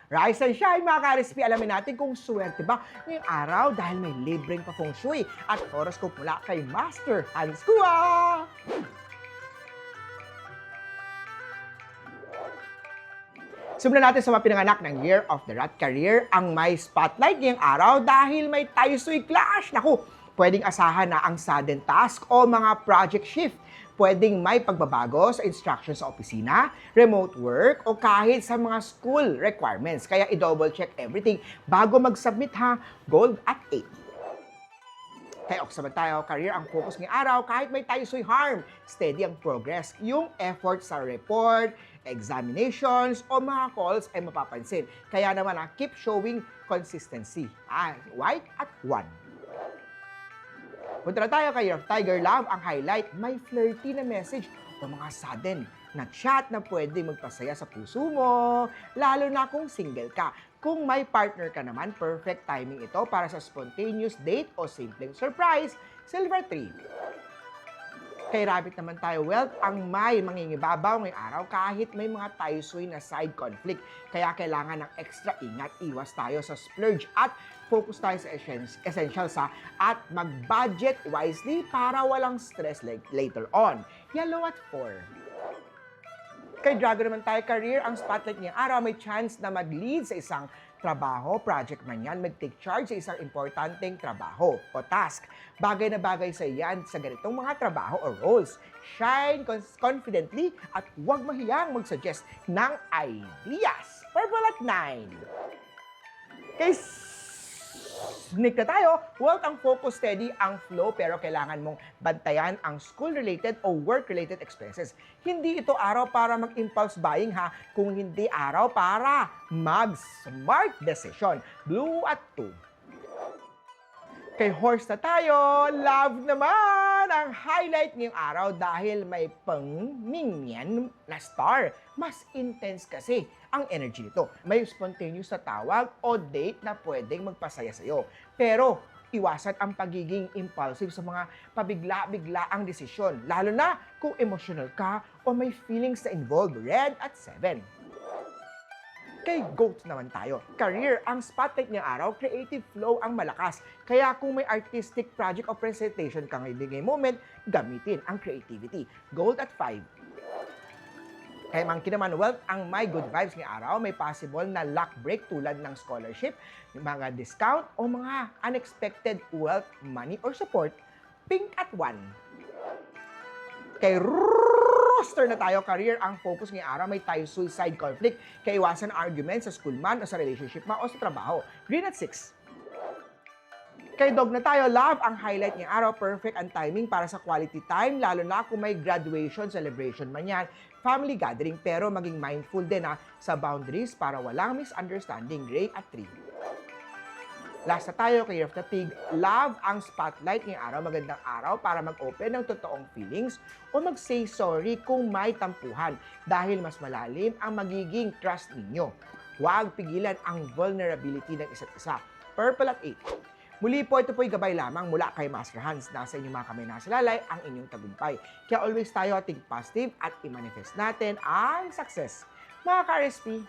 Rise and shine mga ka-recipe, alamin natin kung swerte ba ngayong araw dahil may libreng pa-feng shui at horoscope mula kay Master Hans Kua! Simulan natin sa mga pinanganak ng Year of the Rat career ang may spotlight ngayong araw dahil may Tai Sui clash. Naku, pwedeng asahan na ang sudden task o mga project shift. Pwedeng may pagbabago sa instructions sa opisina, remote work, o kahit sa mga school requirements. Kaya i-double check everything bago mag-submit ha. Gold at 8. Kaya oksaban tayo, career ang focus ng araw kahit may Tai Sui harm. Steady ang progress. Yung effort sa report, examinations, o mga calls ay mapapansin. Kaya naman keep showing consistency. White at 1. Punta na tayo kay Tiger Love, ang highlight, may flirty na message o mga sudden na chat na pwede magpasaya sa puso mo, lalo na kung single ka. Kung may partner ka naman, perfect timing ito para sa spontaneous date o simpleng surprise. Silver 3. Kay Rabbit naman tayo, wealth ang may mangingibabaw ngayong araw kahit may mga Tai Sui na side conflict. Kaya kailangan ng extra ingat, iwas tayo sa splurge at focus tayo sa essentials at mag-budget wisely para walang stress later on. Yellow at 4. Kay Dragon naman tayo, career, ang spotlight ngayong araw may chance na mag-lead sa isang trabaho, project man yan, mag-take charge sa isang importanteng trabaho o task. Bagay na bagay sa yan sa ganitong mga trabaho o roles. Shine confidently at huwag mahiyang mag-suggest ng ideas. Purple at 9. Kay Nick na tayo, wealth ang focus, steady ang flow, pero kailangan mong bantayan ang school-related o work-related expenses. Hindi ito araw para mag-impulse buying ha, kung hindi araw para mag-smart decision. Blue at 2. Kay horse na tayo, love naman ang highlight ngayong araw dahil may pangmingyan na star. Mas intense kasi ang energy nito. May spontaneous na tawag o date na pwedeng magpasaya sa'yo. Pero iwasan ang pagiging impulsive sa mga pabigla-bigla ang desisyon, lalo na kung emotional ka o may feelings na involved. Red at 7. Kay GOAT naman tayo. Career, ang spotlight niyang araw, creative flow ang malakas. Kaya kung may artistic project o presentation kang ibigay moment, gamitin ang creativity. Gold at 5. Kaya Monkey naman, wealth ang may good vibes ngayong araw, may possible na luck break tulad ng scholarship, mga discount o mga unexpected wealth, money or support. Pink at 1. Kay roster na tayo, career, ang focus ngayong araw, may Tai Sui side conflict, kaya iwasan argument sa school man o sa relationship man o sa trabaho. Green at 6. Kay dog na tayo, love ang highlight ngayong araw, perfect ang timing para sa quality time, lalo na kung may graduation, celebration man yan, family gathering, pero maging mindful din sa boundaries para walang misunderstanding. Gray at 3. Last na tayo, kay Year of the Pig, love ang spotlight ngayong araw, magandang araw para mag-open ng totoong feelings o mag-say sorry kung may tampuhan dahil mas malalim ang magiging trust ninyo. Huwag pigilan ang vulnerability ng isa't isa. Purple at 8. Muli po, ito po'y gabay lamang mula kay Master Hans. Nasa inyong mga kamay nasa lalay ang inyong tagumpay. Kaya always tayo think positive at i-manifest natin ang success. Mga ka-RSP,